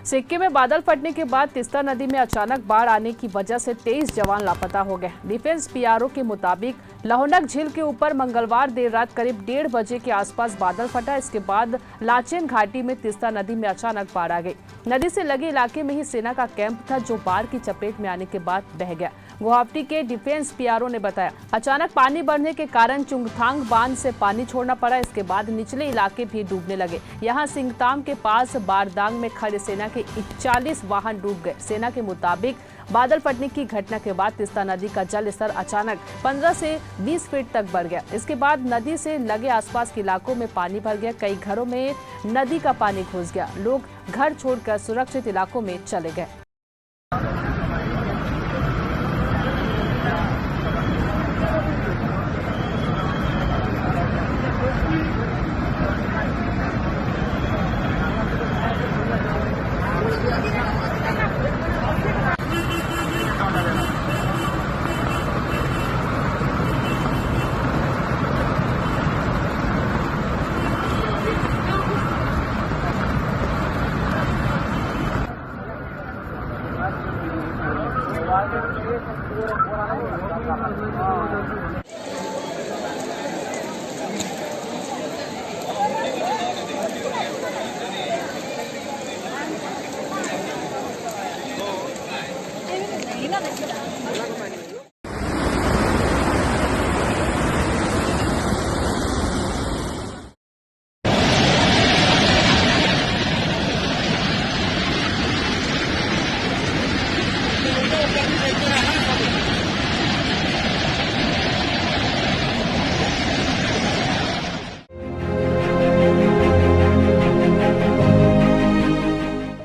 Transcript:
सिक्किम में बादल फटने के बाद तीस्ता नदी में अचानक बाढ़ आने की वजह से 23 जवान लापता हो गए। डिफेंस पीआरओ के मुताबिक लहोनक झील के ऊपर मंगलवार देर रात करीब 1:30 बजे के आसपास बादल फटा। इसके बाद लाचेन घाटी में तीस्ता नदी में अचानक बाढ़ आ गई। नदी से लगे इलाके में ही सेना का कैंप था, जो बाढ़ की चपेट में आने के बाद बह गया। गुवाहाटी के डिफेंस पीआरओ ने बताया, अचानक पानी बढ़ने के कारण चुंगथांग बांध से पानी छोड़ना पड़ा। इसके बाद निचले इलाके भी डूबने लगे। यहाँ सिंगताम के पास बारदांग में खड़े सेना के 41 वाहन डूब गए। सेना के मुताबिक बादल फटने की घटना के बाद तीस्ता नदी का जल स्तर अचानक 15 से 20 फीट तक बढ़ गया। इसके बाद नदी से लगे आसपास के इलाकों में पानी भर गया। कई घरों में नदी का पानी घुस गया। लोग घर छोड़कर सुरक्षित इलाकों में चले गए। Ini